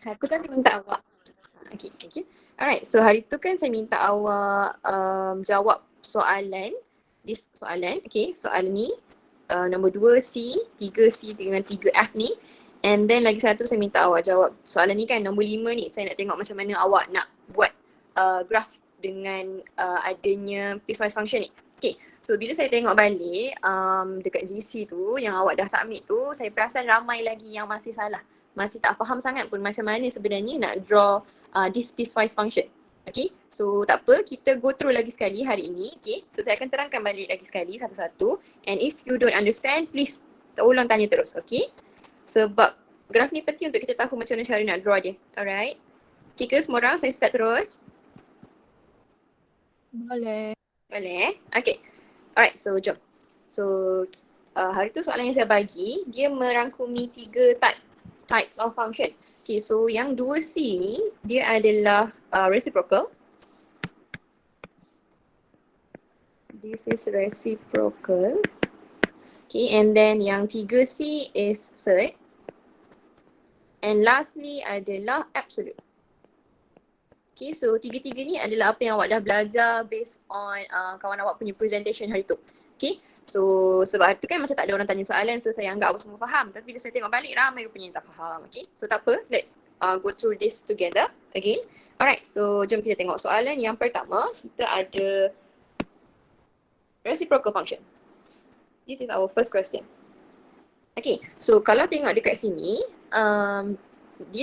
hari tu kan saya minta awak. Okay, thank you. Alright, so hari tu kan saya minta awak jawab soalan. This soalan, okay, soalan ni nombor 2C, 3C dengan 3F ni. And then lagi satu saya minta awak jawab soalan ni kan, nombor 5 ni. Saya nak tengok macam mana awak nak buat graph dengan adanya piecewise function ni. Okay, so bila saya tengok balik dekat GC tu yang awak dah submit tu, saya perasan ramai lagi yang masih salah. Masih tak faham sangat pun macam mana sebenarnya nak draw this piecewise function. Okay, so tak apa, kita go through lagi sekali hari ini. Okay, so saya akan terangkan balik lagi sekali satu-satu. And if you don't understand, please tolong tanya terus, okay? Sebab graf ni penting untuk kita tahu macam mana cara nak draw dia. Alright, okay ke semua orang? Saya start terus. Boleh. Boleh? Okay. Alright, so jom. So hari tu soalan yang saya bagi, dia merangkumi 3 types of function. Okay, so yang 2C ni, dia adalah reciprocal. This is reciprocal. Okay, and then yang 3C is surd. And lastly adalah absolute. Okay, so tiga-tiga ni adalah apa yang awak dah belajar based on kawan awak punya presentation hari tu. Okay, so sebab hari tu kan macam tak ada orang tanya soalan, so saya anggap awak semua faham. Tapi bila saya tengok balik, ramai rupanya yang tak faham. Okay, so tak apa, let's go through this together again. Alright, so jom kita tengok soalan yang pertama. Kita ada reciprocal function. This is our first question. Okay, so kalau tengok dekat sini,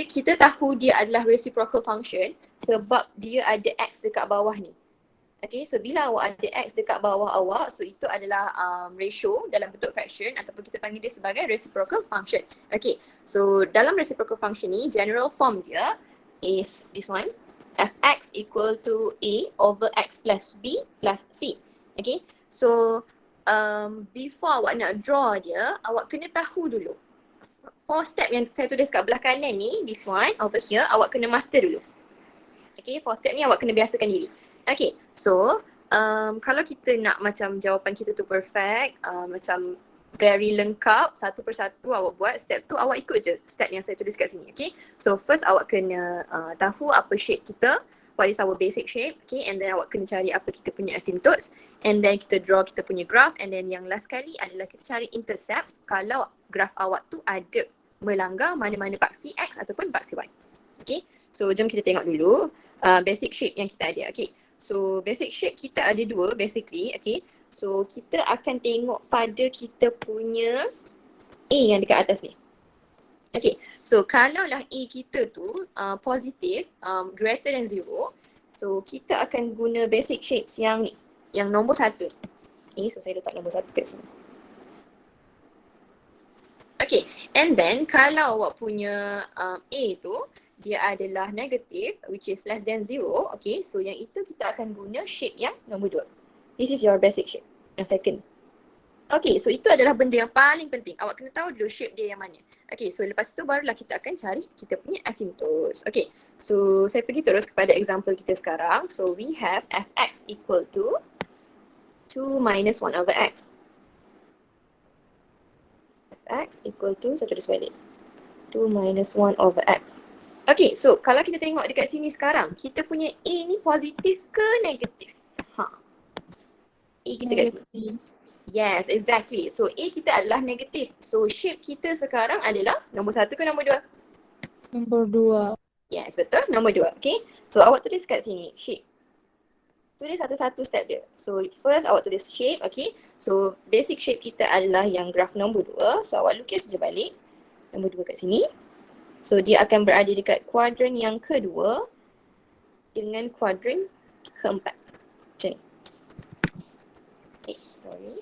kita tahu dia adalah reciprocal function sebab dia ada X dekat bawah ni. Okay, so bila awak ada X dekat bawah awak, so itu adalah ratio dalam bentuk fraction ataupun kita panggil dia sebagai reciprocal function. Okay, so dalam reciprocal function ni, general form dia is this one. Fx equal to A over X plus B plus C. Okay, so before awak nak draw dia, awak kena tahu dulu 4 step yang saya tulis kat belah kanan ni, this one over here, awak kena master dulu. Okay, 4 step ni awak kena biasakan diri. Okay, so kalau kita nak macam jawapan kita tu perfect, macam very lengkap, satu persatu awak buat, step tu awak ikut je step yang saya tulis kat sini. Okay, so first awak kena tahu apa shape kita, what is our basic shape, okay, and then awak kena cari apa kita punya asymptotes, and then kita draw kita punya graph, and then yang last kali adalah kita cari intercepts kalau graph awak tu ada melanggar mana-mana paksi X ataupun paksi Y. Okay, so jom kita tengok dulu basic shape yang kita ada. Okay, so basic shape kita ada 2 basically. Okay, so kita akan tengok pada kita punya A yang dekat atas ni. Okay, so kalaulah A kita tu positif, greater than 0, so kita akan guna basic shapes yang ni, yang nombor 1 ni. Okay, so saya letak nombor 1 kat sini. Okay, and then kalau awak punya A tu dia adalah negative which is less than 0, okay, so yang itu kita akan guna shape yang nombor 2. This is your basic shape, yang second. Okay, so itu adalah benda yang paling penting. Awak kena tahu dulu shape dia yang mana. Okay, so lepas itu barulah kita akan cari kita punya asymptotes. Okay, so saya pergi terus kepada example kita sekarang. So we have fx equal to 2 minus 1 over x. X equal to, saya tulis balik, 2 minus 1 over x. Okay, so kalau kita tengok dekat sini sekarang, kita punya A ni positif ke negatif? A kita kat sini. Yes, exactly. So A kita adalah negatif. So shape kita sekarang adalah nombor 1 ke nombor 2? Nombor 2. Yes, betul. Nombor 2. Okay, so awak tulis kat sini, shape. Tulis satu-satu step dia. So first awak tulis shape, okay. So basic shape kita adalah yang graf nombor 2. So awak lukis je balik nombor 2 kat sini. So dia akan berada dekat kuadran yang kedua dengan kuadran keempat. Macam ni. Okay, sorry.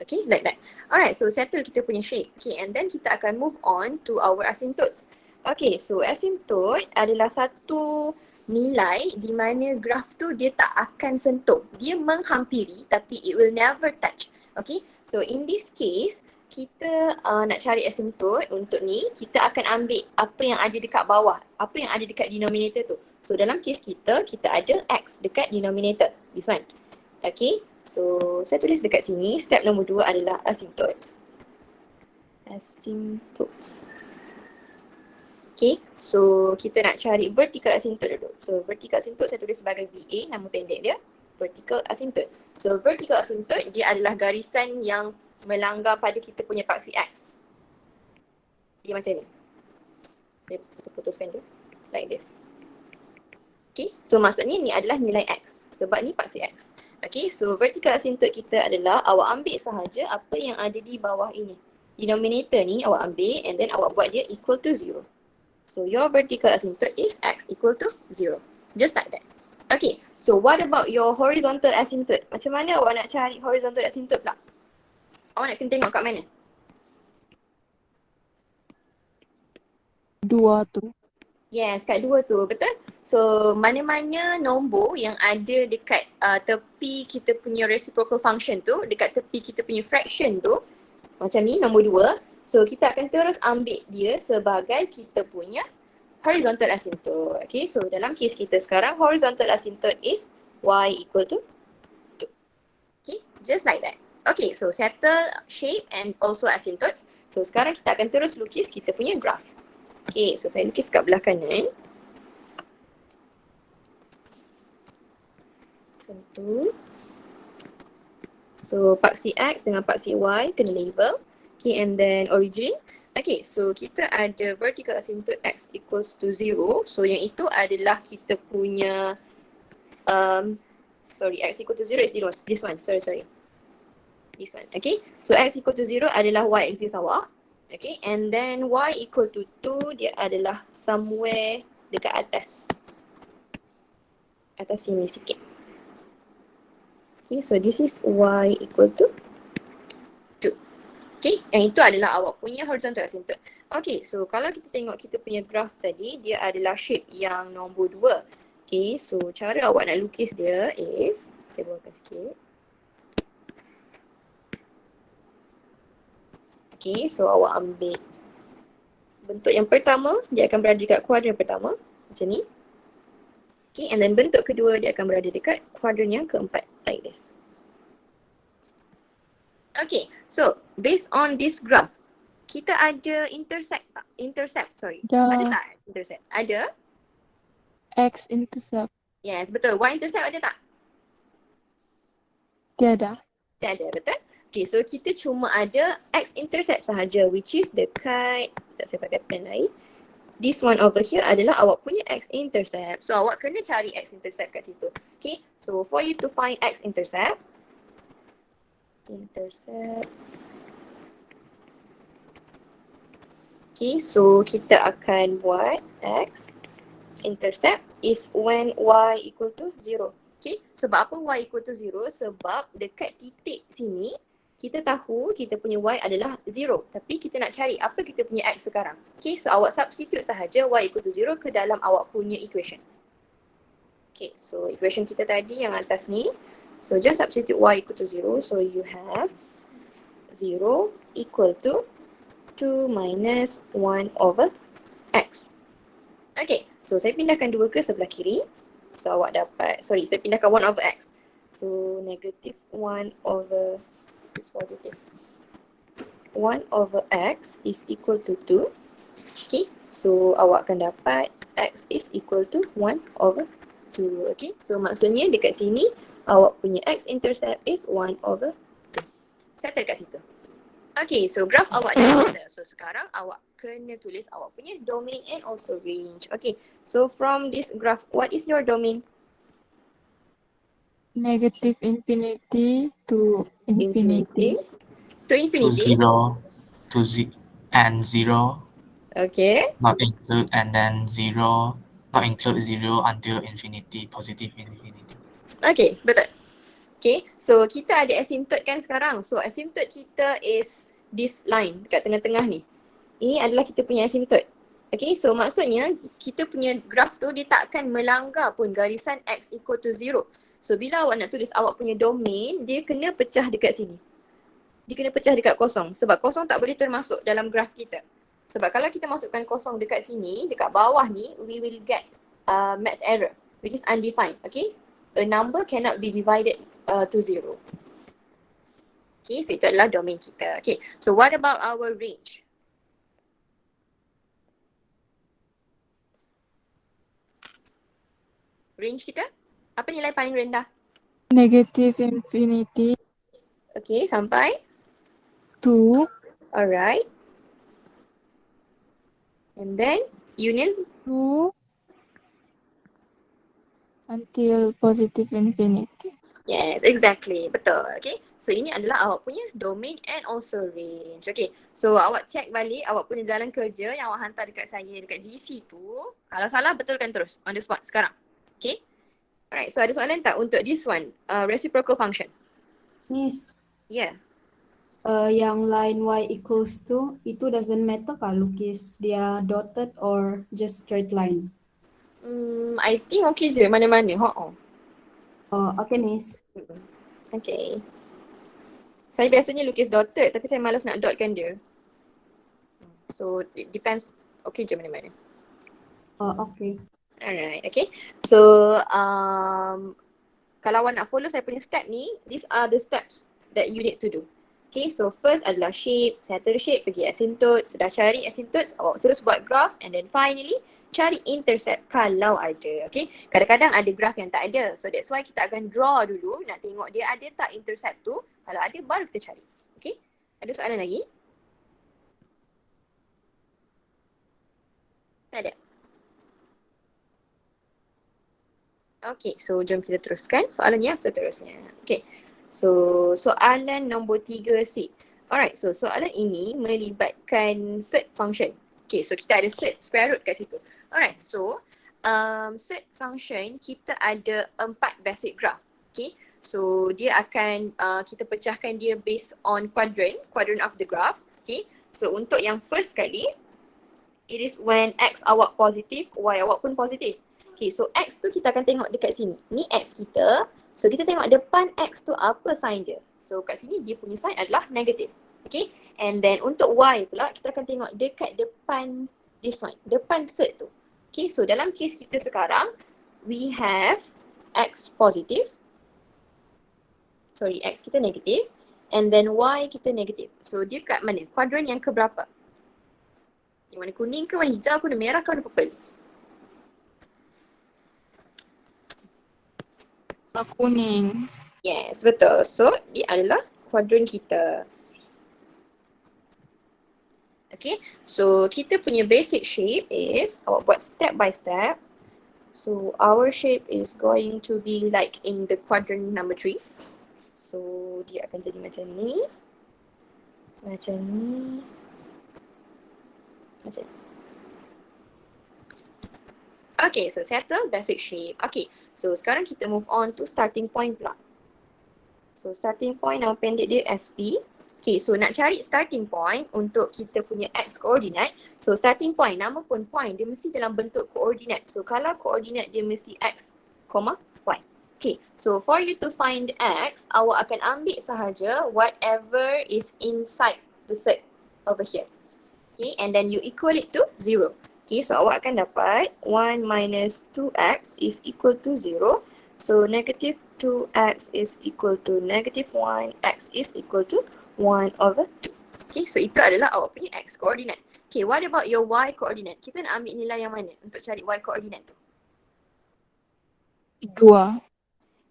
Okay, like that. Alright, so settle kita punya shape. Okay, and then kita akan move on to our asymptotes. Okay, so asymptote adalah satu nilai di mana graf tu dia tak akan sentuh. Dia menghampiri tapi it will never touch. Okay, so in this case, kita nak cari asymptote untuk ni, kita akan ambil apa yang ada dekat bawah, apa yang ada dekat denominator tu. So dalam case kita ada X dekat denominator, this one. Okay, So saya tulis dekat sini, step nombor 2 adalah asymptotes. Asymptotes. Okay, so kita nak cari vertical asymptote dulu. So vertical asymptote saya tulis sebagai VA, nama pendek dia. Vertical asymptote. So vertical asymptote dia adalah garisan yang melanggar pada kita punya paksi X. Dia macam ni. Saya putuskan dia. Like this. Okay, so maksudnya ni adalah nilai X. Sebab ni paksi X. Okay, so vertical asymptote kita adalah awak ambil sahaja apa yang ada di bawah ini. Denominator ni awak ambil and then awak buat dia equal to 0. So your vertical asymptote is X equal to 0. Just like that. Okay, so what about your horizontal asymptote? Macam mana awak nak cari horizontal asymptote pula? Awak nak kena tengok kat mana? Dua tu. Yes, kat 2 tu, betul? So mana-mana nombor yang ada dekat tepi kita punya reciprocal function tu, dekat tepi kita punya fraction tu, macam ni nombor 2. So kita akan terus ambil dia sebagai kita punya horizontal asymptote. Okay, so dalam case kita sekarang horizontal asymptote is y equal to 2. Okay, just like that. Okay, so settle shape and also asymptotes. So sekarang kita akan terus lukis kita punya graph. Okay, so saya lukis kat belah kanan. Contoh. So paksi X dengan paksi Y kena label. Okay, and then origin. Okay, so kita ada vertical asymptote X equals to 0. So yang itu adalah kita punya X equal to 0 is this one. Sorry. This one. Okay, so X equal to 0 adalah Y axis awak. Okay, and then Y equal to 2 dia adalah somewhere dekat atas. Atas sini sikit. Okay, so this is Y equal to 2. Okay, yang itu adalah awak punya horizontal asymptote. Okay, so kalau kita tengok kita punya graph tadi, dia adalah shape yang nombor 2. Okay, so cara awak nak lukis dia is, saya buatkan sikit. Okay, so awak ambil bentuk yang pertama, dia akan berada dekat kuadran pertama, macam ni. Okay, and then bentuk kedua, dia akan berada dekat kuadran yang keempat, like this. Okay, so based on this graph, kita ada intercept tak? Ada tak intercept? Ada? X-intercept. Yes, betul. Y-intercept ada tak? Tiada. Tak ada, betul? Okay, so kita cuma ada X-intercept sahaja, which is dekat, saya pakai pen lain. This one over here adalah awak punya X-intercept. So awak kena cari X-intercept kat situ. Okay, so for you to find X-intercept, okay, so kita akan buat X intercept is when Y equal to 0. Okay, sebab apa Y equal to 0? Sebab dekat titik sini, kita tahu kita punya Y adalah 0. Tapi kita nak cari apa kita punya X sekarang. Okay, so awak substitute sahaja Y equal to 0 ke dalam awak punya equation. Okay, so equation kita tadi yang atas ni. So just substitute Y equal to 0. So you have 0 equal to 2 minus 1 over X. Okay, so saya pindahkan 2 ke sebelah kiri. So awak dapat, saya pindahkan 1 over X. So negative 1 over, is positive. 1 over X is equal to 2. Okay, so awak akan dapat X is equal to 1 over 2. Okay, so maksudnya dekat sini, awak punya X-intercept is 1 over 2. Settle kat situ. Okay, so graph awak dah ada. So sekarang awak kena tulis awak punya domain and also range. Okay, so from this graph, what is your domain? Negative infinity to infinity. To infinity? And 0. Okay. Not include and then 0. Not include 0 until infinity, positive infinity. Okay, betul. Okay, so kita ada asymptote kan sekarang. So asymptote kita is this line dekat tengah-tengah ni. Ini adalah kita punya asymptote. Okay, so maksudnya kita punya graph tu dia tak akan melanggar pun garisan X equal to 0. So bila awak nak tulis awak punya domain, dia kena pecah dekat sini. Dia kena pecah dekat kosong. Sebab kosong tak boleh termasuk dalam graph kita. Sebab kalau kita masukkan kosong dekat sini, dekat bawah ni, we will get math error, which is undefined. Okay, a number cannot be divided to 0. Okay, so itu adalah domain kita. Okay, so what about our range? Range kita, apa nilai paling rendah? Negative infinity Okay, sampai? 2 Alright. And then, union? to until positive infinity. Yes, exactly. Betul. Okay. So ini adalah awak punya domain and also range. Okay. So awak check balik awak punya jalan kerja yang awak hantar dekat saya dekat GC tu. Kalau salah betulkan terus on the spot sekarang. Okay. Alright. So ada soalan tak untuk this one? Reciprocal function. Miss, Yeah. yang line y equals to, itu doesn't matter kah lukis dia dotted or just straight line? I think okay je mana-mana. Okay, Miss. Okay. Saya biasanya lukis dotted tapi saya malas nak dotkan dia. So it depends. Okay je mana-mana. Okay. Alright, okay. So kalau awak nak follow saya punya step ni, these are the steps that you need to do. Okay, so first adalah shape, settle shape, pergi asymptotes, dah cari asymptotes, awak terus buat graph and then finally cari intercept kalau ada. Okay, kadang-kadang ada graph yang tak ada. So that's why kita akan draw dulu, nak tengok dia ada tak intercept tu. Kalau ada baru kita cari. Okay, ada soalan lagi? Tak ada? Okay, so jom kita teruskan soalan yang seterusnya. Okay, so soalan nombor 3C. Alright, so soalan ini melibatkan set function. Okay, so kita ada set square root kat situ. Alright, so set function kita ada 4 basic graph. Okay, so dia akan kita pecahkan dia based on quadrant of the graph. Okay, so untuk yang first kali, it is when x awak positif, y awak pun positif. Okay, so x tu kita akan tengok dekat sini. Ni x kita. So kita tengok depan x tu apa sign dia. So kat sini dia punya sign adalah negatif. Okay, and then untuk y pula kita akan tengok dekat depan this one. Depan set tu. Okay, so dalam case kita sekarang, we have x positif. Sorry, x kita negatif. And then y kita negatif. So dia kat mana? Kuadran yang keberapa? Yang warna kuning ke, warna hijau ke, warna merah ke, warna purple? Kuning. Yes, betul. So, dia adalah kuadran kita. Okay, so kita punya basic shape is, awak buat step by step. So, our shape is going to be like in the quadrant number 3. So, dia akan jadi macam ni. Macam ni. Macam ni. Okay, so settle basic shape. Okay, so sekarang kita move on to starting point pula. So starting point nama pendek dia SP. Okay, so nak cari starting point untuk kita punya x coordinate. So starting point, nama pun point, dia mesti dalam bentuk koordinat. So kalau koordinat dia mesti x, y. Okay, so for you to find x, awak akan ambil sahaja whatever is inside the set over here. Okay, and then you equal it to 0. Okay, so awak akan dapat 1 minus 2x is equal to 0. So negative 2x is equal to negative 1, x is equal to 1 over 2. Okay, so itu adalah awak punya x coordinate. Okay, what about your y coordinate? Kita nak ambil nilai yang mana untuk cari y coordinate tu? 2.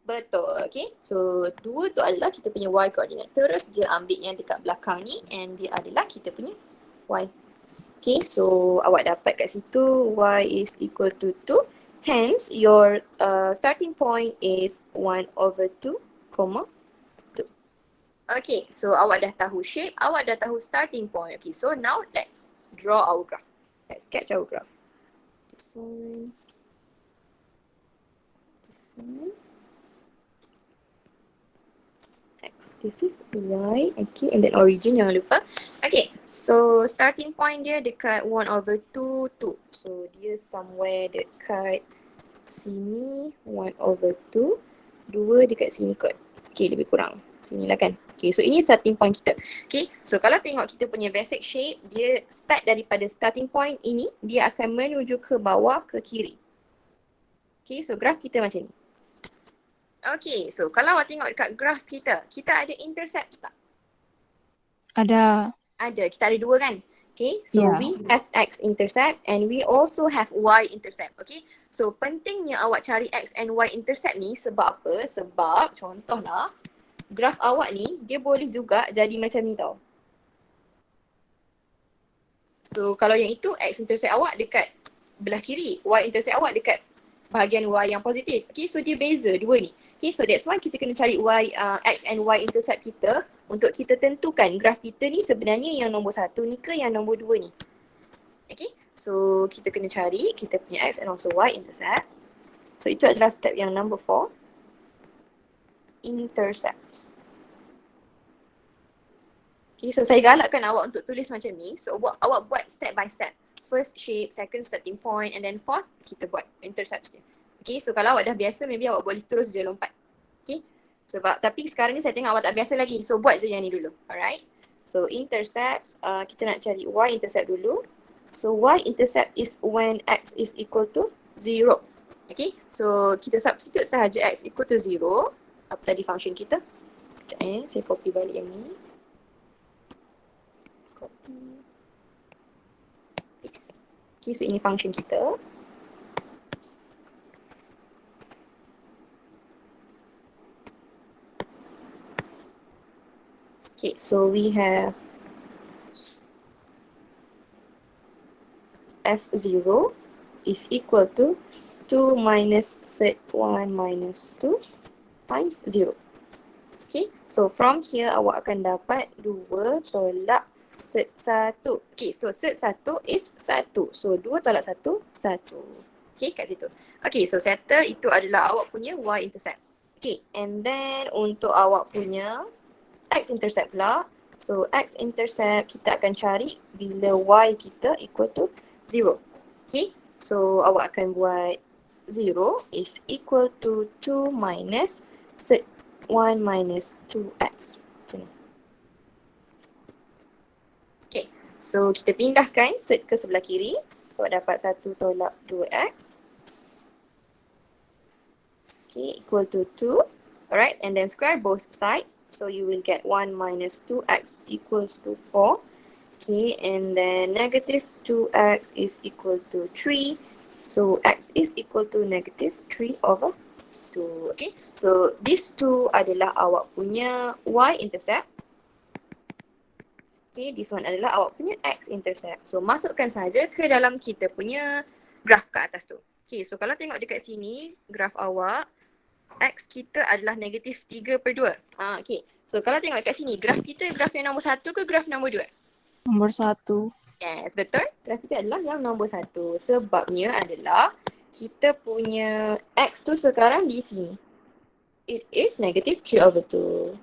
Betul, okay. So 2 tu adalah kita punya y coordinate. Terus dia ambil yang dekat belakang ni and dia adalah kita punya y. Okay, so awak dapat kat situ y is equal to 2. Hence, your starting point is 1 over 2, 2. Okay, so awak dah tahu shape, awak dah tahu starting point. Okay, so now let's draw our graph. Let's sketch our graph. This one. This one. X, this is y. Okay, and then origin jangan lupa. Okay, so starting point dia dekat 1 over 2, 2. So dia somewhere dekat sini 1 over 2. 2 dekat sini kot. Okay, lebih kurang. Sini lah kan. Okay, so ini starting point kita. Okay, so kalau tengok kita punya basic shape, dia start daripada starting point ini, dia akan menuju ke bawah ke kiri. Okay, so graph kita macam ni. Okay, so kalau awak tengok dekat graf kita, kita ada intercepts tak? Ada. Ada, kita ada dua kan? Okay, so Ya. we have x-intercept and we also have y-intercept. Okay, so pentingnya awak cari x and y-intercept ni sebab apa? Sebab contohlah, graf awak ni dia boleh juga jadi macam ni tau. So kalau yang itu x-intercept awak dekat belah kiri, y-intercept awak dekat bahagian y yang positif. Okay, so dia beza dua ni. Okay, so that's why kita kena cari x and y-intercept kita untuk kita tentukan graf kita ni sebenarnya yang nombor 1 ni ke yang nombor 2 ni. Okay, so kita kena cari kita punya x and also y-intercept. So itu adalah step yang number 4. Intercepts. Okay, so saya galakkan awak untuk tulis macam ni. So awak buat step by step. First shape, second starting point and then fourth kita buat intercepts dia. Okay, so kalau awak dah biasa maybe awak boleh terus je lompat. Okay, sebab tapi sekarang ni saya tengok awak tak biasa lagi. So buat je yang ni dulu. Alright. So intercepts, kita nak cari y-intercept dulu. So y-intercept is when x is equal to 0. Okay, so kita substitute sahaja x equal to 0. Apa tadi function kita? Sekejap saya copy balik yang ni. Copy. Paste. Okay, so ini function kita. Okay, so we have f0 is equal to 2 minus z1 minus 2 times 0. Okay, so from here awak akan dapat 2 tolak z1. Okay, so z1 is 1. So 2 tolak 1, 1. Okay, kat situ. Okay, so settle itu adalah awak punya y-intercept. Okay, and then untuk awak punya x-intercept pula. So x-intercept kita akan cari bila y kita equal to 0. Okay, so awak akan buat 0 is equal to 2 minus z1 minus 2x. Macam ni. Okay, so kita pindahkan z ke sebelah kiri. So dapat 1 tolak 2x. Okay, equal to 2. Alright, and then square both sides. So you will get 1 minus 2x equals to 4. Okay, and then negative 2x is equal to 3. So x is equal to negative 3 over 2. Okay, so these two adalah awak punya y-intercept. Okay, this one adalah awak punya x-intercept. So masukkan saja ke dalam kita punya graf kat atas tu. Okay, so kalau tengok dekat sini, graf awak, x kita adalah negatif 3/2. Okay, so kalau tengok dekat sini, graf kita graf yang nombor 1 ke graf nombor 2? Nomor 1. Yes, betul. Graf kita adalah yang nombor 1. Sebabnya adalah kita punya x tu sekarang di sini. It is negative 3/2.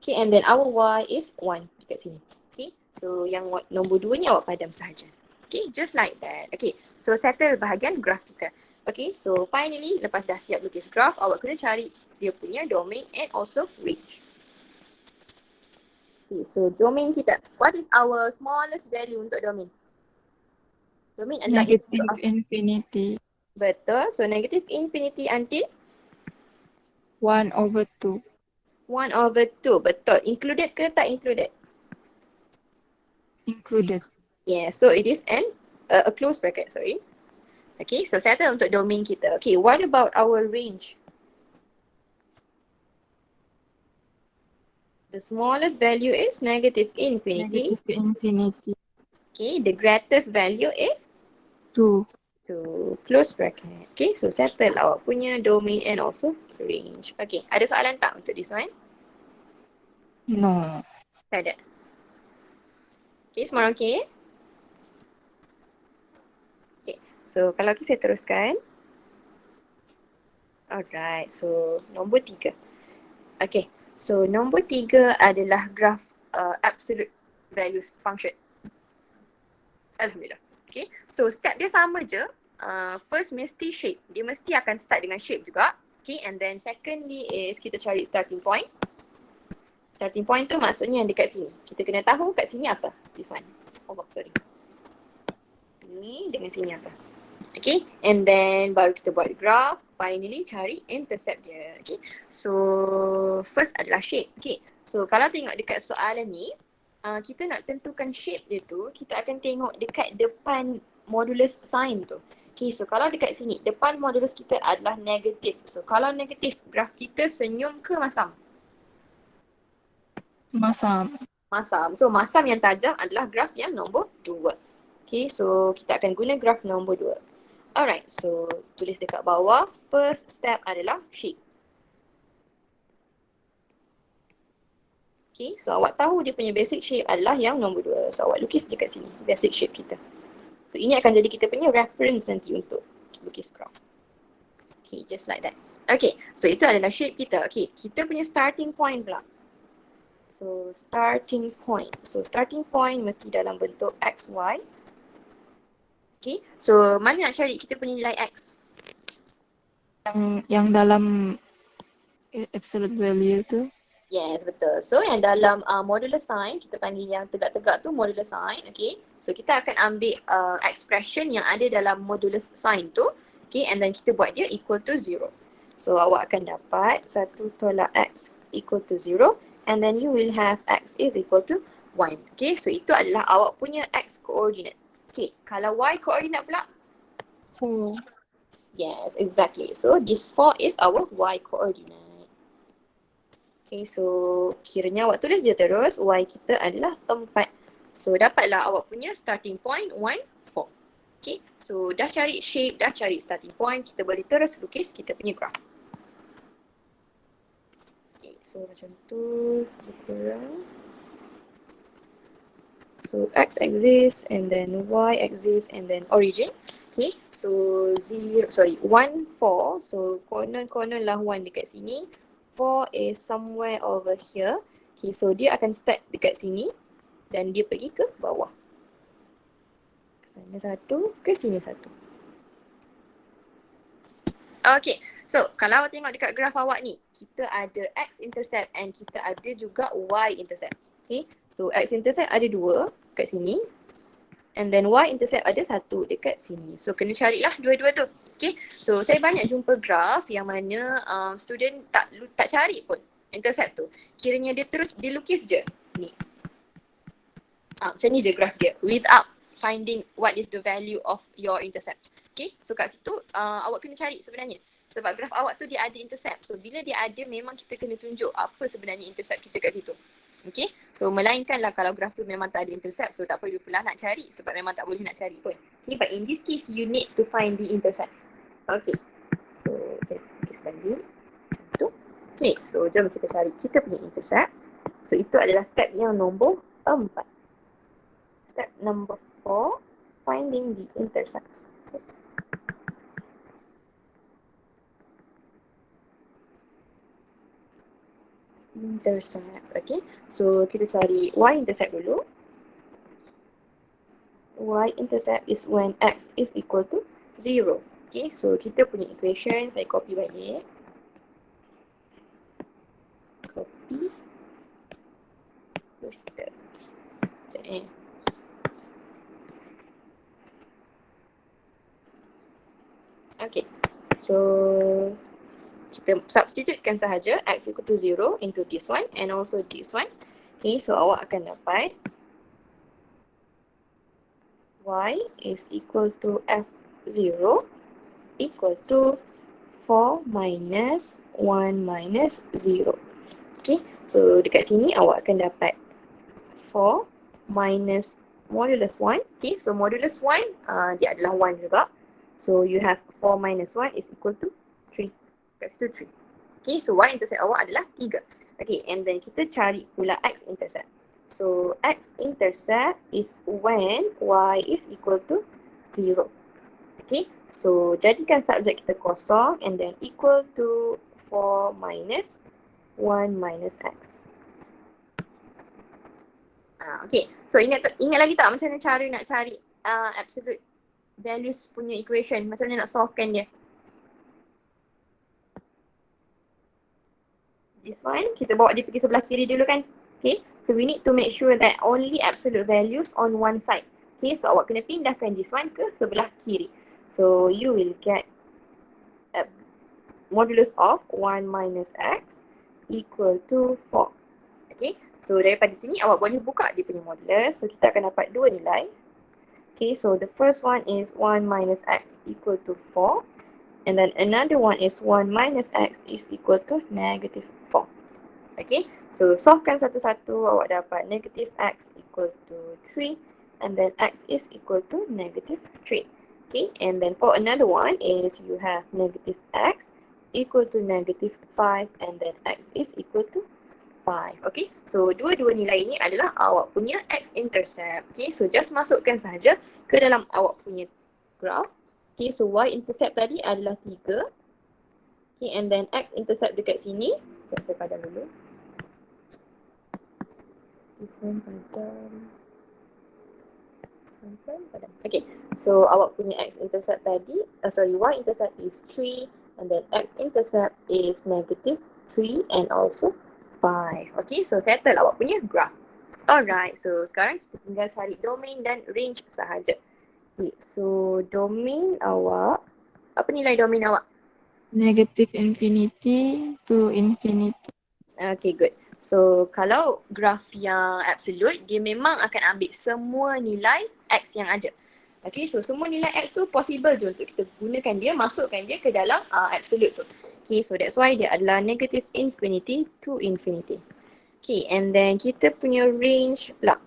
Okay, and then our y is 1 dekat sini. Okay, so yang nombor 2 ni awak padam sahaja. Okay, just like that. Okay, so settle bahagian graf kita. Okay, so finally lepas dah siap lukis graf, awak kena cari dia punya domain and also range. Okay, so domain kita. What is our smallest value untuk domain? Domain adalah Negative infinity. betul. So negative infinity until 1/2. 1/2. Betul. Included ke tak included? Included. Yeah, so it is a close bracket, sorry. Okay, so settle untuk domain kita. Okay, what about our range? The smallest value is negative infinity. Negative infinity. Okay, the greatest value is 2. 2. Close bracket. Okay, so settle awak punya domain and also range. Okay, ada soalan tak untuk this one? No. Tak ada. Okay, semua orang okay? Okay, so kalau saya teruskan. Alright, so nombor 3. Okay, so nombor 3 adalah graph absolute values function. Alhamdulillah. Okay, so step dia sama je. First mesti shape. Dia mesti akan start dengan shape juga. Okay, and then secondly is kita cari starting point. Starting point tu maksudnya yang dekat sini. Kita kena tahu kat sini apa. This one. Oh, sorry. Ni dengan sini apa. Okay, and then baru kita buat graph. Finally cari intercept dia. Okay, so first adalah shape. Okay, so kalau tengok dekat soalan ni, kita nak tentukan shape dia tu, kita akan tengok dekat depan modulus sign tu. Okay, so kalau dekat sini, depan modulus kita adalah negatif. So kalau negatif, graf kita senyum ke masam? Masam. Masam. So masam yang tajam adalah graf yang nombor 2. Okay, so kita akan guna graf nombor 2. Alright, so tulis dekat bawah, first step adalah shape. Okay, so awak tahu dia punya basic shape adalah yang nombor 2. So awak lukis je kat sini, basic shape kita. So ini akan jadi kita punya reference nanti untuk lukis graph. Okay, just like that. Okay, so itu adalah shape kita. Okay, kita punya starting point pula. So starting point. So starting point mesti dalam bentuk XY. Okay, so mana nak cari kita punya nilai X? Yang dalam absolute value tu. Yes, betul. So yang dalam modulus sign, kita panggil yang tegak-tegak tu modulus sign. Okay, so kita akan ambil expression yang ada dalam modulus sign tu. Okay, and then kita buat dia equal to 0. So awak akan dapat 1 tolak X equal to 0. And then you will have X is equal to 1. Okay, so itu adalah awak punya X coordinate. Okay, kalau Y coordinate pula? 4. Yes, exactly. So this 4 is our Y coordinate. Okay, so kiranya awak tulis je terus, Y kita adalah 4. So dapatlah awak punya starting point 1, 4. Okay, so dah cari shape, dah cari starting point, kita boleh terus lukis kita punya graph. Okay, so macam tu, kurang. So X axis and then Y axis and then origin. Okay, so 1, 4. So konon lah 1 dekat sini. 4 is somewhere over here. Okay, so dia akan start dekat sini dan dia pergi ke bawah. Ke sana satu, ke sini satu. Okay, so kalau awak tengok dekat graf awak ni, kita ada X-intercept and kita ada juga Y-intercept. Okay, so X-intercept ada 2 kat sini and then Y-intercept ada 1 dekat sini. So kena carilah dua-dua tu. Okay, so saya banyak jumpa graf yang mana student tak cari pun intercept tu. Kiranya dia terus dilukis je ni. Macam ni je graf dia without finding what is the value of your intercept. Okay, so kat situ awak kena cari sebenarnya. Sebab graf awak tu dia ada intercept. So bila dia ada memang kita kena tunjuk apa sebenarnya intercept kita kat situ. Okay, so melainkanlah kalau graf tu memang tak ada intercept, so tak perlu pula nak cari sebab memang tak boleh nak cari pun. Okay, but in this case you need to find the intercepts. Okay, so saya tulis balik tu. Okay, so jom kita cari kita punya intercept. So itu adalah step yang nombor 4. Step number 4, finding the intercepts. Oops. Intercepts, okay. So kita cari Y-intercept dulu. Y-intercept is when X is equal to 0. Okay, so kita punya equation, saya copy balik. Copy. Paste. Sekejap Okay, so kita substitutekan sahaja X equal to 0 into this one and also this one. Okay, so awak akan dapat Y is equal to F0 equal to 4 minus 1 minus 0. Okay, so dekat sini awak akan dapat 4 minus modulus 1. Okay, so modulus 1 dia adalah 1 juga. So you have 4 minus 1 is equal to 3. Kat situ 3. Okay, so Y-intercept awak adalah 3. Okay, and then kita cari pula X-intercept. So X-intercept is when Y is equal to 0. Okay, so jadikan subjek kita kosong and then equal to 4 minus 1 minus X. Okay, so ingat lagi tak macam mana cara nak cari absolute values punya equation, macam mana nak solvekan dia? This one, kita bawa dia pergi sebelah kiri dulu kan? Okay, so we need to make sure that only absolute values on one side. Okay, so awak kena pindahkan this one ke sebelah kiri. So you will get modulus of 1 minus x equal to 4. Okay, so daripada sini awak boleh buka dia punya modulus. So kita akan dapat dua nilai. Okay, so the first one is 1 minus x equal to 4. And then another one is 1 minus x is equal to negative 4. Okay, so solvekan satu-satu, awak dapat negative x equal to 3. And then x is equal to negative 3. Okay, and then for another one is you have negative x equal to negative 5 and then x is equal to 5. Okay, so dua-dua nilai ini adalah awak punya x-intercept. Okay, so just masukkan sahaja ke dalam awak punya graph. Okay, so y-intercept tadi adalah 3. Okay, and then x-intercept dekat sini, saya padam dulu. This one padam. Okay, so awak punya x-intercept tadi, y-intercept is 3 and then x-intercept is negative 3 and also 5. Okay, so settle awak punya graph. Alright, so sekarang kita tinggal cari domain dan range sahaja. Okay, so domain awak, apa nilai domain awak? Negative infinity to infinity. Okay, good. So kalau graph yang absolute, dia memang akan ambil semua nilai x yang ada. Okay, so semua nilai x tu possible je untuk kita gunakan dia, masukkan dia ke dalam absolute tu. Okay, so that's why dia adalah negative infinity to infinity. Okay, and then kita punya range pula.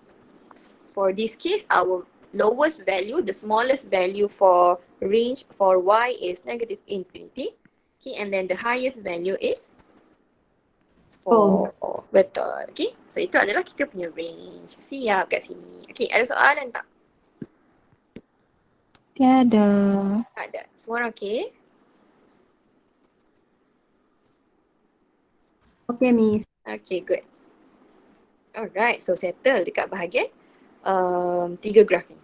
For this case, our lowest value, the smallest value for range for y is negative infinity. Okay, and then the highest value is 4. Betul. Okay, so itu adalah kita punya range. Siap kat sini. Okay, ada soalan tak? Tiada. Ada. Semua orang okay? Okay, Miss. Okay, good. Alright, so settle dekat bahagian 3 graph ni.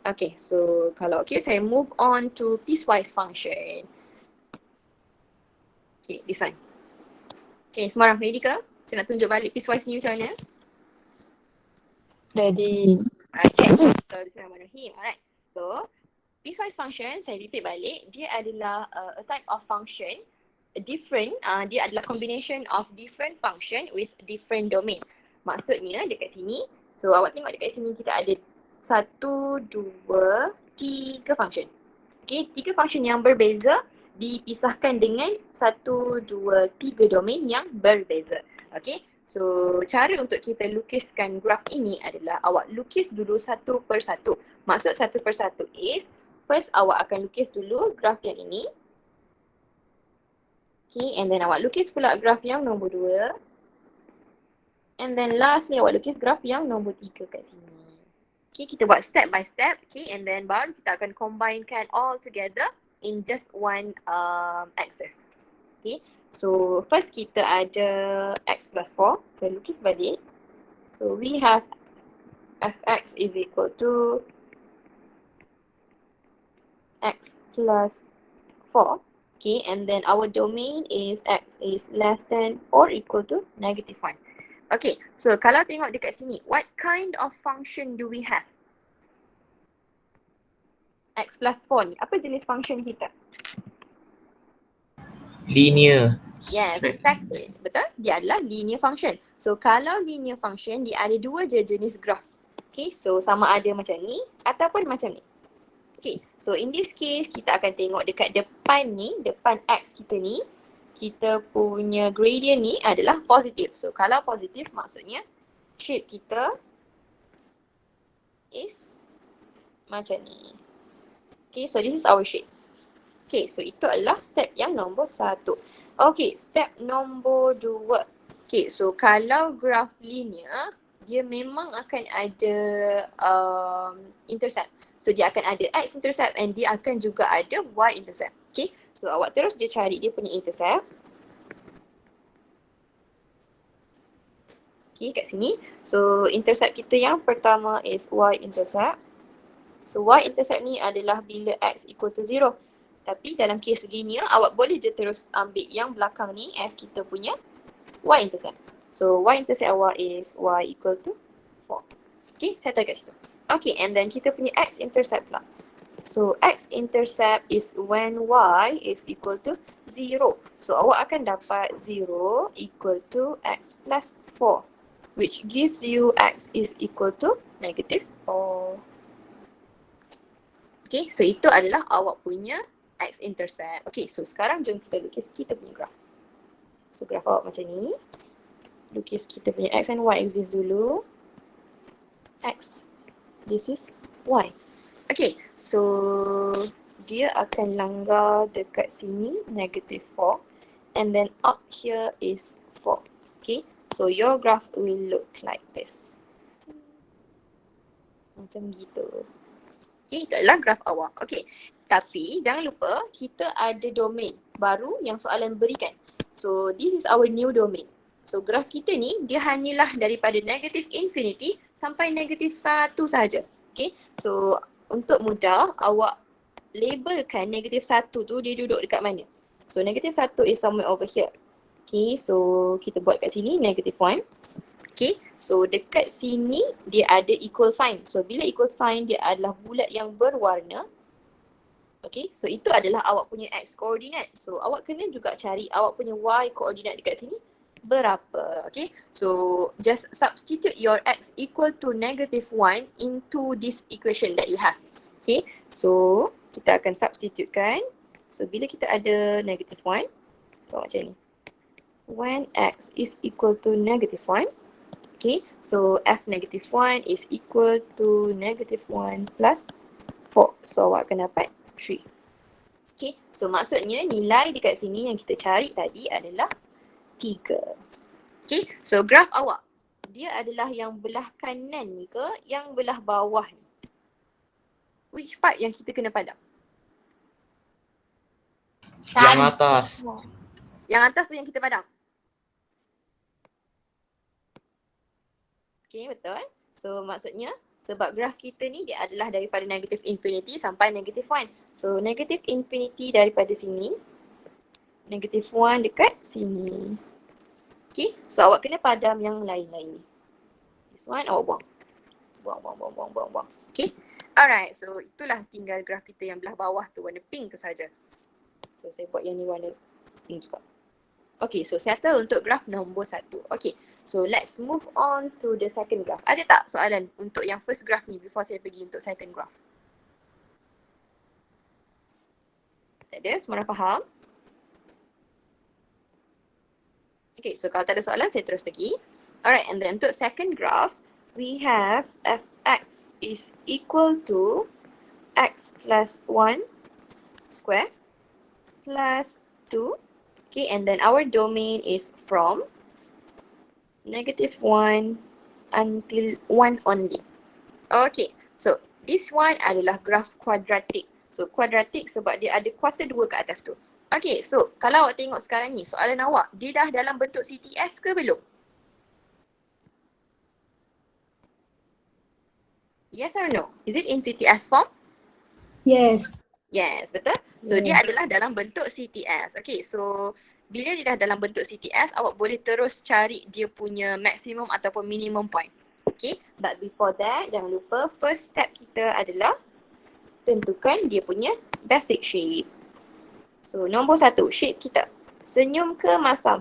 Okay, so kalau okay, saya move on to piecewise function. Okay, this one. Okay, semua orang ready ke? Saya nak tunjuk balik piecewise ni macam mana. Ready. Okay, so bismillahirrahmanirrahim. Alright, so piecewise function, saya repeat balik, dia adalah a type of function different, dia adalah combination of different function with different domain. Maksudnya dekat sini, so awak tengok dekat sini kita ada 1, 2, 3 function. Okay, 3 function yang berbeza dipisahkan dengan 1, 2, 3 domain yang berbeza. Okay, so cara untuk kita lukiskan graf ini adalah awak lukis dulu satu per satu. Maksud satu per satu is, first awak akan lukis dulu graf yang ini. Okay, and then awak lukis pula graf yang nombor 2. And then lastly awak lukis graf yang nombor 3 kat sini. Okay, kita buat step by step. Okay, and then baru kita akan combinekan all together in just one axis. Okay, so first kita ada x plus 4. So lukis balik. So we have fx is equal to x plus 4. Okay, and then our domain is x is less than or equal to negative 1. Okay, so kalau tengok dekat sini, what kind of function do we have? X plus 4 ni, apa jenis function kita? Linear. Yes, exactly. Betul? Dia adalah linear function. So kalau linear function, dia ada dua je jenis graph. Okay, so sama ada macam ni ataupun macam ni. Okay, so in this case, kita akan tengok dekat depan ni, depan x kita ni, kita punya gradient ni adalah positif. So kalau positif maksudnya shape kita is macam ni. Okay, so this is our shape. Okay, so itu adalah step yang nombor 1. Okay, step nombor 2. Okay, so kalau graph linear, dia memang akan ada intercept. So dia akan ada x-intercept and dia akan juga ada y-intercept. Okay, so awak terus dia cari dia punya intercept. Okay, kat sini. So intercept kita yang pertama is y-intercept. So y-intercept ni adalah bila x equal to 0. Tapi dalam case linear, awak boleh je terus ambil yang belakang ni as kita punya y-intercept. So y-intercept awak is y equal to 4. Okay, settle kat situ. Okay, and then kita punya x-intercept pula. So x-intercept is when y is equal to 0. So awak akan dapat 0 equal to x plus 4, which gives you x is equal to negative 4. Okay, so itu adalah awak punya x-intercept. Okay, so sekarang jom kita lukis kita punya graph. So graph awak macam ni. Lukis kita punya x and y axis dulu. X, this is y. Okay, so dia akan langgar dekat sini negative 4 and then up here is 4. Okay, so your graph will look like this. Macam gitu. Okay, itu adalah graph awak. Okay, tapi jangan lupa kita ada domain baru yang soalan berikan. So this is our new domain. So graph kita ni dia hanyalah daripada negative infinity sampai negative 1 sahaja. Okay, so untuk mudah, awak labelkan negative 1 tu dia duduk dekat mana. So negative 1 is somewhere over here. Okay, so kita buat kat sini negative 1. Okay, so dekat sini dia ada equal sign. So bila equal sign dia adalah bulat yang berwarna. Okay, so itu adalah awak punya x coordinate. So awak kena juga cari awak punya y coordinate dekat sini berapa. Okay, so just substitute your x equal to negative 1 into this equation that you have. Okay, so kita akan substitutekan. So bila kita ada negative 1, buat macam ni. When x is equal to negative 1, okay, so f negative 1 is equal to negative 1 plus 4. So awak akan dapat 3. Okay, so maksudnya nilai dekat sini yang kita cari tadi adalah 3. Okay, so graph awak, dia adalah yang belah kanan ni ke yang belah bawah ni? Which part yang kita kena pandang? Yang atas. Yang atas tu yang kita pandang? Okay, betul. So maksudnya sebab graph kita ni dia adalah daripada negative infinity sampai negative 1. So negative infinity daripada sini, negative 1 dekat sini. Okay, so awak kena padam yang lain-lain ni. This one awak buang. Okay, alright, so itulah tinggal graph kita yang belah bawah tu warna pink tu saja. So saya buat yang ni warna pink juga. Okay, so settle untuk graph nombor 1. Okay, so let's move on to the second graph. Ada tak soalan untuk yang first graph ni before saya pergi untuk second graph? Tak ada? Semua dah faham? Okay, so kalau tak ada soalan, saya terus pergi. Alright, and then untuk second graph, we have fx is equal to x plus 1 square plus 2. Okay, and then our domain is from negative 1 until 1 only. Okay, so this one adalah graph quadratic. So quadratic sebab dia ada kuasa 2 ke atas tu. Okay, so kalau awak tengok sekarang ni, soalan awak, dia dah dalam bentuk CTS ke belum? Yes or no? Is it in CTS form? Yes. Yes, betul? So Yes. dia adalah dalam bentuk CTS. Okay, so bila dia dah dalam bentuk CTS, awak boleh terus cari dia punya maximum ataupun minimum point. Okay, but before that, jangan lupa first step kita adalah tentukan dia punya basic shape. So nombor 1, shape kita. Senyum ke masam?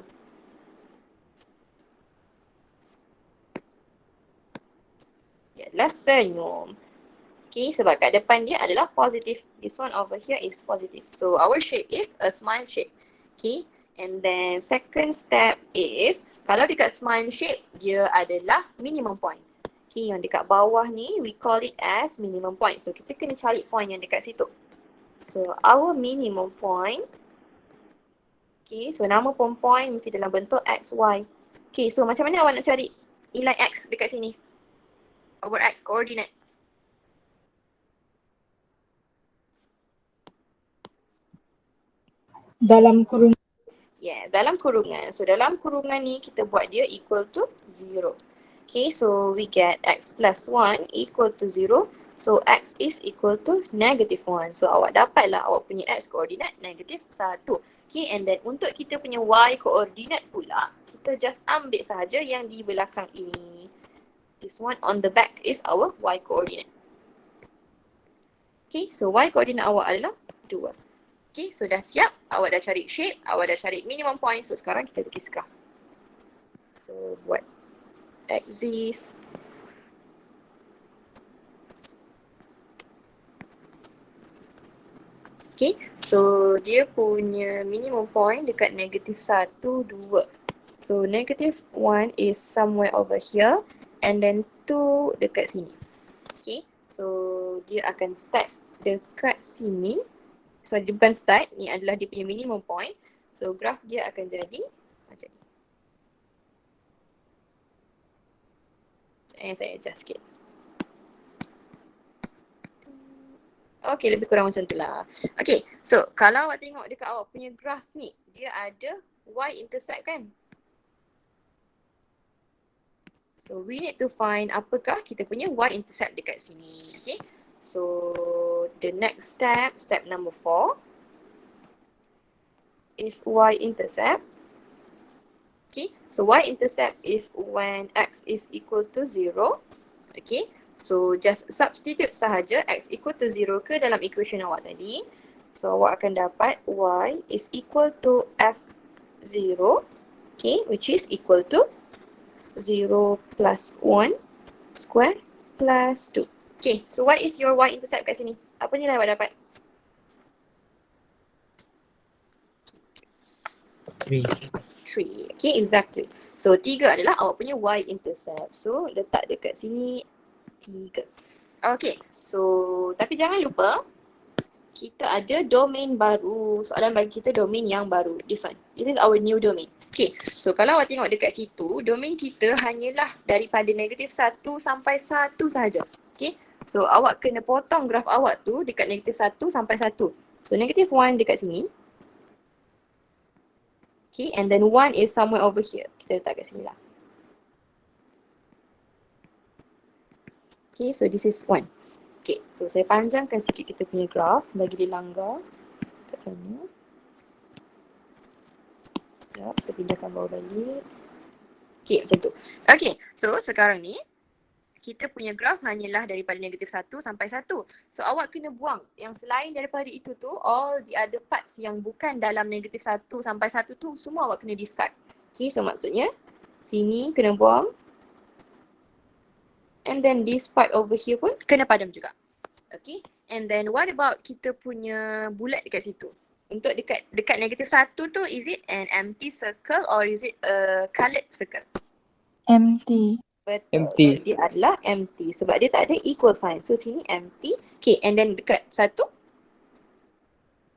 Ialah senyum. Okay, sebab kat depan dia adalah positif. This one over here is positive. So our shape is a smile shape. Okay, and then second step is, kalau dekat smile shape, dia adalah minimum point. Okay, yang dekat bawah ni, we call it as minimum point. So kita kena cari point yang dekat situ. So our minimum point, okay, so nama point mesti dalam bentuk x, y. Okay, so macam mana awak nak cari nilai x dekat sini? Our x coordinate. Dalam kurung. Yeah, dalam kurungan. So dalam kurungan ni kita buat dia equal to 0. Okay, so we get x plus 1 equal to 0. So x is equal to negative 1. So awak dapatlah awak punya x coordinate negative 1. Okay, and then untuk kita punya y coordinate pula, kita just ambil sahaja yang di belakang ini. This one on the back is our y coordinate. Okay, so y koordinat awak adalah 2. Okay, so dah siap. Awak dah cari shape, awak dah cari minimum point. So sekarang kita lukis graph. So buat axis. Okay, so dia punya minimum point dekat negative 1, 2. So negative 1 is somewhere over here and then 2 dekat sini. Okay, so dia akan start dekat sini. So dia bukan start, ni adalah dia punya minimum point. So graph dia akan jadi macam ni. Saya adjust sikit. Okay, lebih kurang macam tu lah. Okay, so kalau awak tengok dekat awak punya graph ni, dia ada y-intercept kan? So we need to find apakah kita punya y-intercept dekat sini. Okay, so the next step, step number 4 is y-intercept. Okay, so y-intercept is when x is equal to 0. Okay, so just substitute sahaja x equal to 0 ke dalam equation awak tadi. So awak akan dapat y is equal to f0, okay, which is equal to 0 plus 1 square plus 2. Okay, so what is your y-intercept kat sini? Apa nilai awak dapat? 3. 3. Okay, exactly. So 3 adalah awak punya y-intercept. So letak dekat sini 3. Okay, so tapi jangan lupa kita ada domain baru. Soalan bagi kita domain yang baru. This one. This is our new domain. Okay, so kalau awak tengok dekat situ, domain kita hanyalah daripada negatif 1 sampai 1 sahaja. Okay, so awak kena potong graf awak tu dekat negatif 1 sampai 1. So negatif 1 dekat sini. Okay, and then 1 is somewhere over here. Kita letak kat sini lah. Okay, so this is 1. Okay, so saya panjangkan sikit kita punya graf bagi dia langgar kat sana. Sekejap, saya pindahkan bawah balik. Okay, macam tu. Okay, so sekarang ni kita punya graf hanyalah daripada negatif 1 sampai 1. So awak kena buang yang selain daripada itu tu, all the other parts yang bukan dalam negatif 1 sampai 1 tu semua awak kena discard. Okay, so maksudnya sini kena buang. And then this part over here pun kena padam juga. Okay, and then what about kita punya bulat dekat situ? Untuk dekat negatif 1 tu, is it an empty circle or is it a coloured circle? Empty. Betul. Empty. So, dia adalah empty sebab dia tak ada equal sign. So sini empty. Okay, and then dekat 1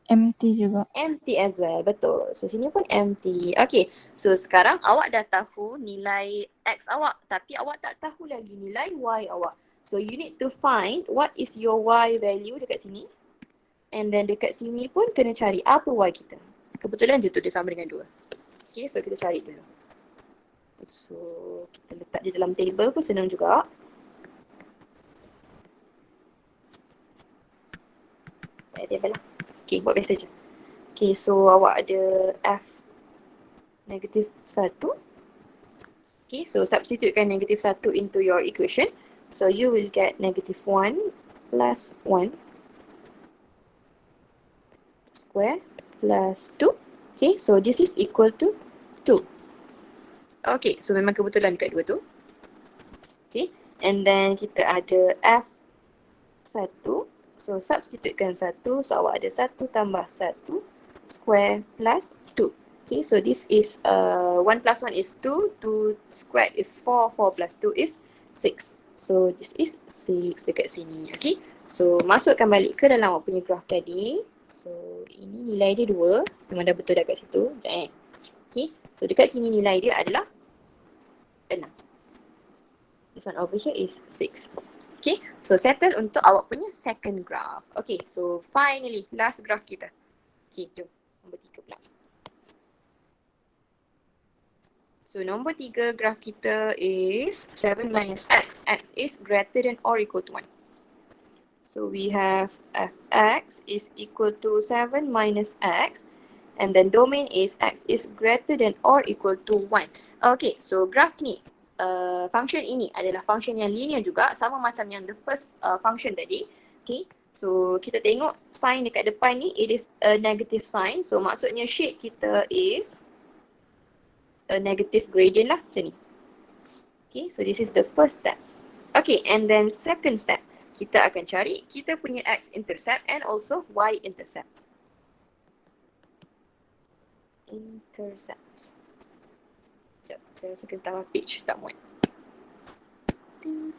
Empty juga. empty as well. Betul. So sini pun empty. Okay, so sekarang awak dah tahu nilai x awak tapi awak tak tahu lagi nilai y awak. So you need to find what is your y value dekat sini. And then dekat sini pun kena cari apa y kita. Kebetulan je tu dia sama dengan 2. Okay, so kita cari dulu. So kita letak di dalam table pun senang juga. Table lah. Okay, buat biasa je. Okay, so awak ada f negatif 1. Okay, so substitutekan negatif 1 into your equation. So you will get negative 1 plus 1 square plus 2. Okay, so this is equal to 2. Okay, so memang kebetulan dekat 2 tu. Okay, and then kita ada f1. So substitutekan 1. So awak ada 1 tambah 1 square plus 2. Okay, so this is 1 plus 1 is 2. 2 squared is 4. 4 plus 2 is 6. So this is 6 dekat sini. Okay, so masukkan balik ke dalam awak punya graph tadi. So ini nilai dia 2. Memang dah betul dah kat situ. Sekejap Okay, so dekat sini nilai dia adalah 6. This one over here is 6. Okay, so settle untuk awak punya second graph. Okay, so finally last graph kita. Okay, jom. Nombor 3 pula. So nombor 3 graph kita is 7 minus x. X is greater than or equal to 1. So we have fx is equal to 7 minus x. And then domain is x is greater than or equal to 1. Okay, so graph ni, function ini adalah function yang linear juga. Sama macam yang the first function tadi. Okay, So kita tengok sign dekat depan ni, it is a negative sign. So maksudnya shape kita is a negative gradient lah, macam ni. Okay, so this is the first step. Okay, and then second step, kita akan cari kita punya x-intercept and also y-intercept. Intercept. Sekejap, saya rasa kena tambah page, tak muat.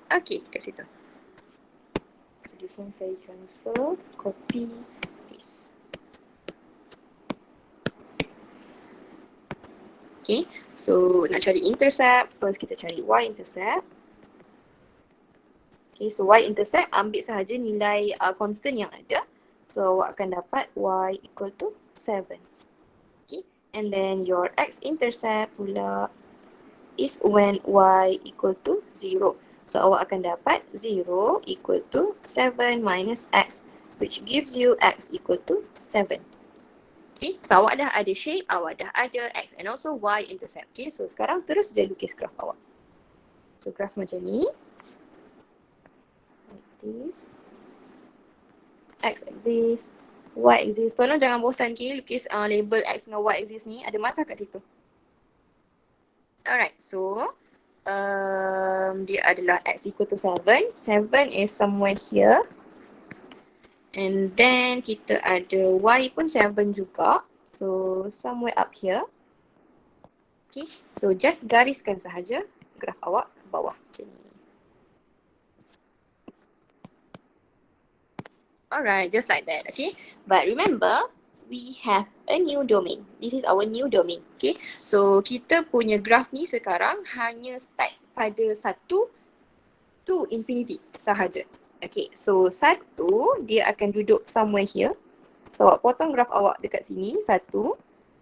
Okay, kat situ. So this one saya transfer, copy, paste. Okay, so nak cari intercept, first kita cari y-intercept. Okay, so y-intercept ambil sahaja nilai constant yang ada. So awak akan dapat y equal to 7. Okay, and then your x-intercept pula is when y equal to 0. So awak akan dapat 0 equal to 7 minus x, which gives you x equal to 7. Okay, so awak dah ada shape, awak dah ada x and also y-intercept. Okay, so sekarang terus je lukis graf awak. So graf macam ni. Like this. X-axis, y-axis. Tolong jangan bosan, okay, lukis label x dengan y-axis ni. Ada markah kat situ. Alright, so dia adalah x equal to 7. 7 is somewhere here. And then kita ada y pun 7 juga. So somewhere up here. Okay, so just gariskan sahaja graf awak ke bawah macam ni. Alright, just like that, okay. But remember, we have a new domain. This is our new domain, okay. So kita punya graf ni sekarang hanya start pada 1 to infinity sahaja. Okay, so 1 dia akan duduk somewhere here. So awak potong graf awak dekat sini, 1.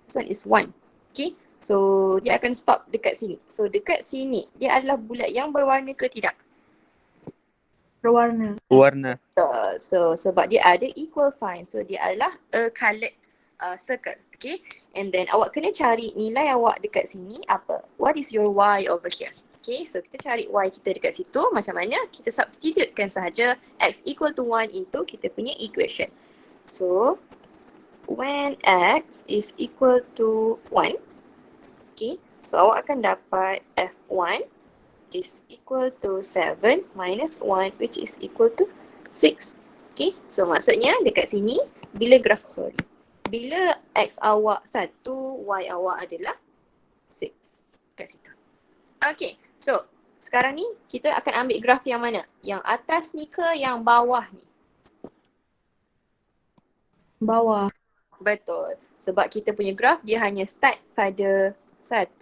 This one is 1. Okay, so dia akan stop dekat sini. So dekat sini, dia adalah bulat yang berwarna ke tidak? Berwarna. Warna. So sebab dia ada equal sign, so dia adalah a coloured circle. Okay, and then awak kena cari nilai awak dekat sini apa? What is your y over here? Okay, so kita cari y kita dekat situ. Macam mana? Kita substitutekan sahaja x equal to 1 into kita punya equation. So, when x is equal to 1, okay, so awak akan dapat f1 is equal to 7 minus 1, which is equal to 6. Okay, so maksudnya dekat sini, bila x awak 1, y awak adalah 6 kat situ. Okay, so sekarang ni kita akan ambil graf yang mana? Yang atas ni ke yang bawah ni? Bawah. Betul. Sebab kita punya graf dia hanya start pada 1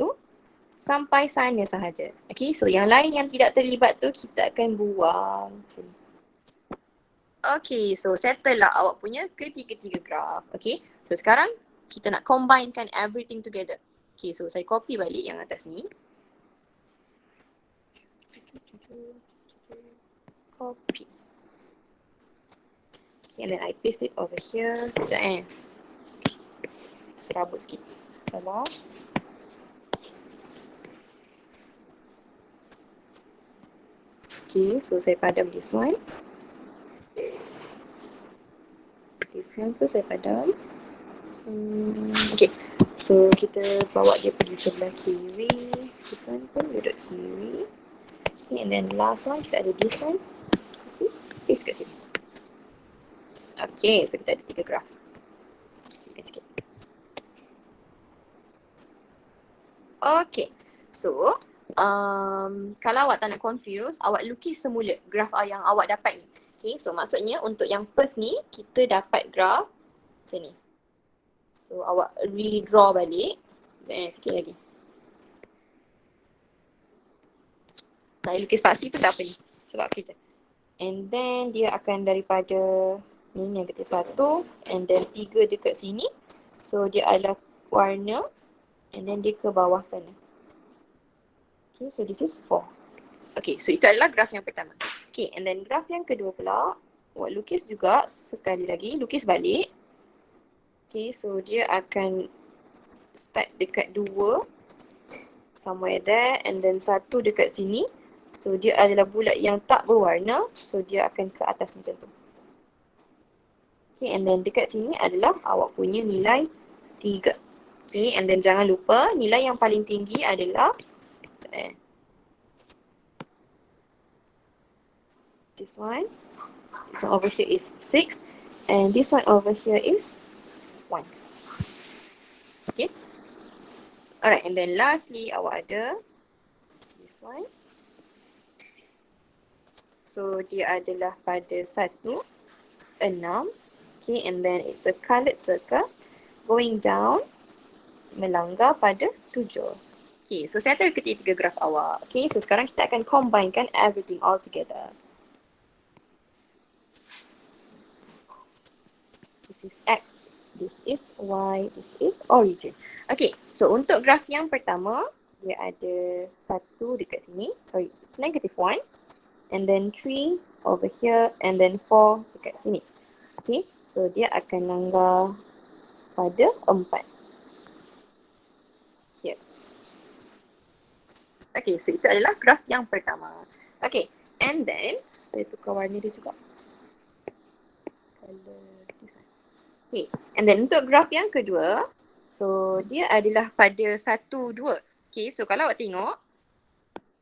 sampai sana sahaja. Okay, so yang lain yang tidak terlibat tu kita akan buang macam ni. Okay, so settle lah awak punya ketiga-tiga graf. Okay, so sekarang kita nak combinekan everything together. Okay, so saya copy balik yang atas ni. Copy. Okay, and then I paste it over here. Sekejap serabut sikit. Sabar. Okay, so saya padam this one. This one pun saya padam. Okay, so kita bawa dia pergi sebelah kiri. This one pun duduk kiri. Okay, and then last one kita ada this one. Okay, paste kat sini. Okay, so kita ada 3 graf. Kecilkan sikit. Okay, so kalau awak tak nak confuse, awak lukis semula graf yang awak dapat ni. Okay, so maksudnya untuk yang first ni, kita dapat graf macam ni. So awak redraw balik. Sikit lagi. Saya lukis paksi pun tak apa ni. Sebab kerja. And then dia akan daripada ni negatif 1 and then 3 dekat sini. So dia adalah warna and then dia ke bawah sana. Okay, so this is 4. Okay, so itu adalah graf yang pertama. Okay, and then graf yang kedua pula, awak lukis juga sekali lagi, lukis balik. Okay, so dia akan start dekat 2 somewhere there and then 1 dekat sini. So dia adalah bulat yang tak berwarna, so dia akan ke atas macam tu. Okay, and then dekat sini adalah awak punya nilai 3. Okay, and then jangan lupa nilai yang paling tinggi adalah this one. This one over here is 6 and this one over here is 1. Okay. Alright, and then lastly awak ada this one. So dia adalah pada 1, 6. Okay, and then it's a coloured circle going down melanggar pada 7. Okay, so settle ketiga graf awak. Okay, so sekarang kita akan combinekan everything all together. This is X, this is Y, this is origin. Okay, so untuk graf yang pertama, dia ada 1 dekat sini. Sorry, it's -1. And then 3 over here and then 4 dekat sini. Okay, so dia akan langgar pada 4. Here. Okay, so itu adalah graf yang pertama. Okay, and then saya tukar warna dia juga. Color this one. Okay, and then untuk graf yang kedua, so dia adalah pada 1, 2. Okay, so kalau awak tengok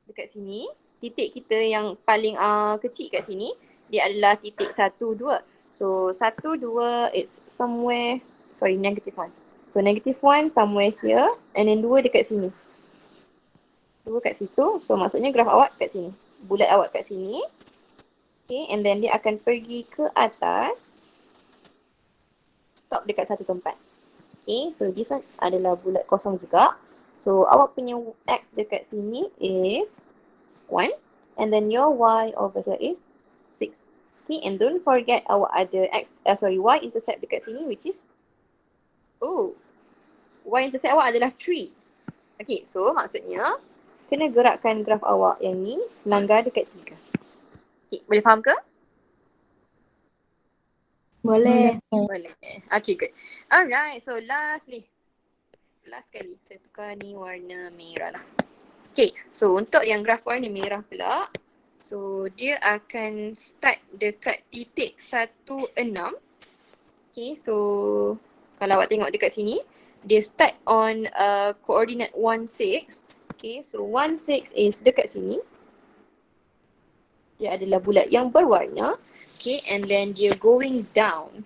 dekat sini, titik kita yang paling kecil kat sini, dia adalah titik 1, 2. So 1, 2 it's somewhere, sorry, -1. So -1 somewhere here and then 2 dekat sini. 2 kat situ, so maksudnya graf awak kat sini. Bulat awak kat sini. Okay, and then dia akan pergi ke atas. Stop dekat satu tempat. Okay, so this one adalah bulat kosong juga. So awak punya X dekat sini is 1. And then your Y over here is 6. Okay, and don't forget awak ada Y intercept dekat sini which is, Y intercept awak adalah 3. Okay, so maksudnya kena gerakkan graf awak yang ni langgar dekat 3. Okay, boleh faham ke? Boleh. Boleh. Okay, good. Alright, so last kali saya tukar ni warna merah lah. Okay, so untuk yang graf warna merah pula, so dia akan start dekat titik 1, 6. Okay, so kalau awak tengok dekat sini, dia start on coordinate 1, 6. Okay, so 1, 6 is dekat sini. Dia adalah bulat yang berwarna. Okay, and then dia going down.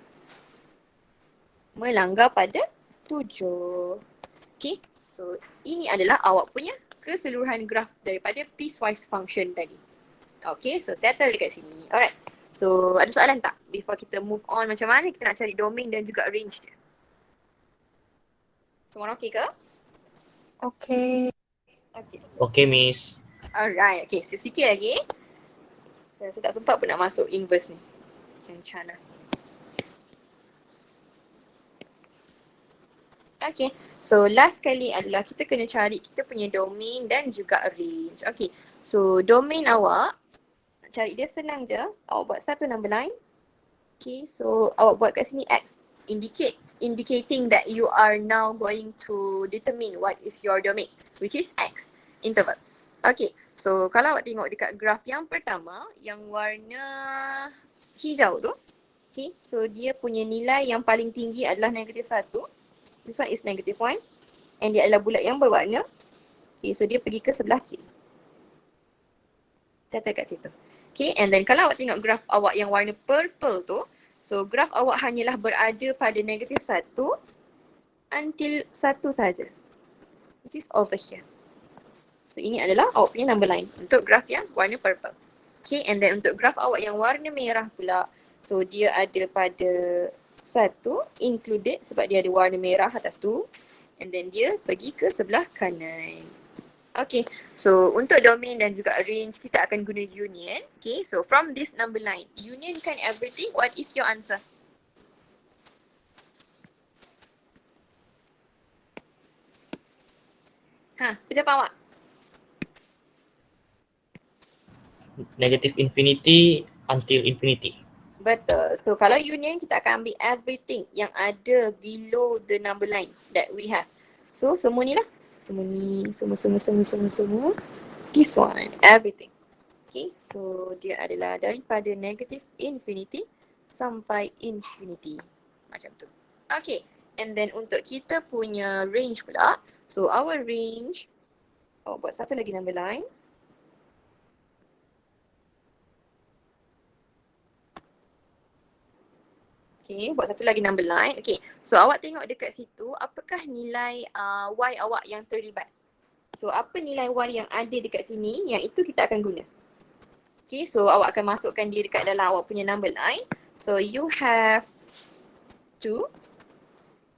Melanggar pada 7. Okay, so ini adalah awak punya keseluruhan graf daripada piecewise function tadi. Okay, so settle dekat sini. Alright, so ada soalan tak? Before kita move on, macam mana kita nak cari domain dan juga range dia? Semua okay ke? Okay. Okay. Okay, Miss. Alright, okay, so sikit lagi. Saya tak sempat pun nak masuk inverse ni. Macam mana? Okay, so last kali adalah kita kena cari kita punya domain dan juga range. Okay, so domain awak, nak cari dia senang je. Awak buat satu number line. Okay, so awak buat kat sini X. Indicating that you are now going to determine what is your domain, which is X, interval. Okay, so kalau awak tengok dekat graf yang pertama, yang warna hijau tu, okay, so dia punya nilai yang paling tinggi adalah -1. This one is -1 and dia adalah bulat yang berwarna. Okay, so dia pergi ke sebelah kiri. Settle kat situ. Okay, and then kalau awak tengok graf awak yang warna purple tu, so graf awak hanyalah berada pada -1 until 1 saja. Which is over here. So ini adalah awak punya number line untuk graf yang warna purple. Okay, and then untuk graf awak yang warna merah pula, so dia ada pada 1 included sebab dia ada warna merah atas tu, and then dia pergi ke sebelah kanan. Okay, so untuk domain dan juga range kita akan guna union. Okay, so from this number line, unionkan everything, what is your answer? Pendapat awak? -infinity until infinity. Betul. So kalau union kita akan ambil everything yang ada below the number line that we have. So semua ni lah. Semua ni, semua. This one, everything. Okay, so dia adalah daripada -infinity sampai infinity. Macam tu. Okay. And then untuk kita punya range pula. So our range, buat satu lagi number line. Okay, buat satu lagi number line. Okay, so awak tengok dekat situ, apakah nilai Y awak yang terlibat? So apa nilai Y yang ada dekat sini, yang itu kita akan guna. Okay, so awak akan masukkan dia dekat dalam awak punya number line. So you have 2,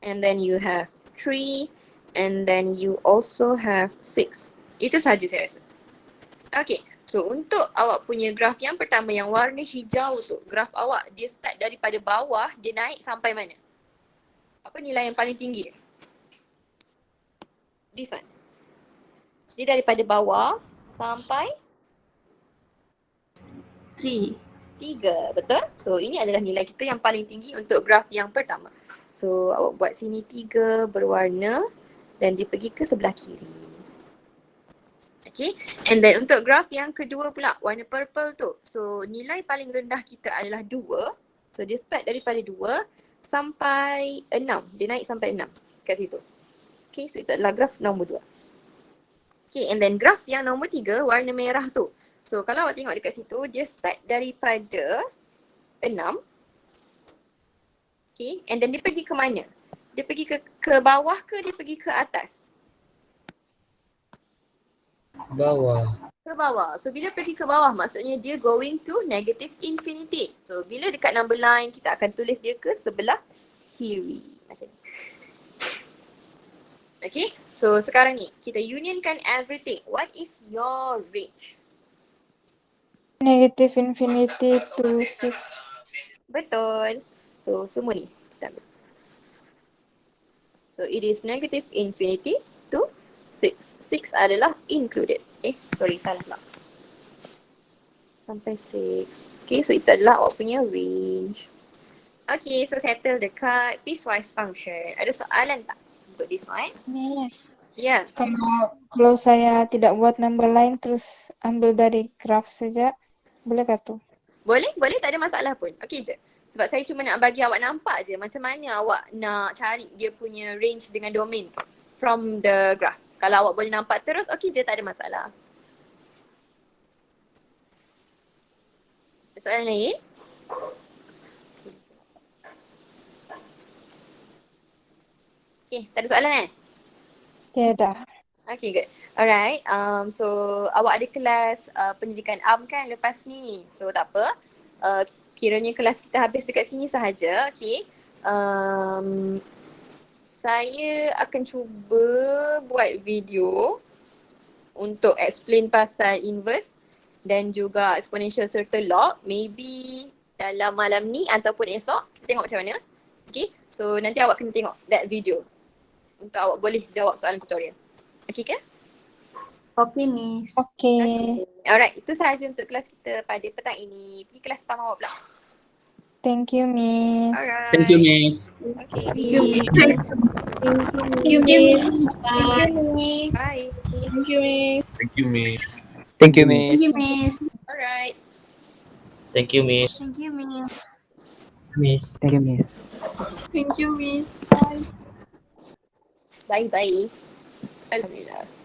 and then you have 3, and then you also have 6. Itu sahaja saya rasa. Okay, so untuk awak punya graf yang pertama yang warna hijau tu, graf awak dia start daripada bawah, dia naik sampai mana? Apa nilai yang paling tinggi? This one. Dia daripada bawah sampai 3. 3, betul? So ini adalah nilai kita yang paling tinggi untuk graf yang pertama. So awak buat sini 3 berwarna dan dia pergi ke sebelah kiri. Okay, and then untuk graf yang kedua pula, warna purple tu. So nilai paling rendah kita adalah 2. So dia start daripada 2 sampai 6. Dia naik sampai 6 kat situ. Okay, so itu adalah graf nombor 2. Okay, and then graf yang nombor 3, warna merah tu. So kalau awak tengok dekat situ, dia start daripada 6. Okay, and then dia pergi ke mana? Dia pergi ke bawah ke dia pergi ke atas? Bawah. Ke bawah. So bila pergi ke bawah maksudnya dia going to negative infinity. So bila dekat number line kita akan tulis dia ke sebelah kiri. Macam ni. Okay. So sekarang ni kita unionkan everything. What is your range? Negative infinity to 6. Betul. So semua ni kita ambil. So it is negative infinity to 6. 6 adalah included. Salah pula. Sampai 6. Okay, so itu adalah awak punya range. Okay, so settle dekat piecewise function. Ada soalan tak untuk this one? Ya. Yeah. Kalau saya tidak buat number line terus ambil dari graf saja, bolehkah tu? Boleh, tak ada masalah pun. Okay je. Sebab saya cuma nak bagi awak nampak je macam mana awak nak cari dia punya range dengan domain tu from the graph. Kalau awak boleh nampak terus, okey je, tak ada masalah. Soalan lain? Okay, tak ada soalan kan? Tiada. Okay, good. Alright, so awak ada kelas pendidikan am kan lepas ni? So tak apa, kiranya kelas kita habis dekat sini sahaja, okay. Saya akan cuba buat video untuk explain pasal inverse dan juga exponential serta log. Maybe dalam malam ni ataupun esok. Kita tengok macam mana. Okay, so nanti awak kena tengok that video untuk awak boleh jawab soalan tutorial. Okay ke? Okay, Miss. Okay. Alright, itu sahaja untuk kelas kita pada petang ini. Pergi kelas spam awak pula. Thank you, Miss. Alright. Thank you, Miss. Okay. Thank you, Miss. Thank you, Miss. Bye. Thank you, Miss. Thank you, Miss. Thank you, Miss. Thank you, Miss. Alright. Thank you, Miss. Thank you, Miss. Miss. Thank you, Miss. Thank you, Miss. Bye bye. Alhamdulillah.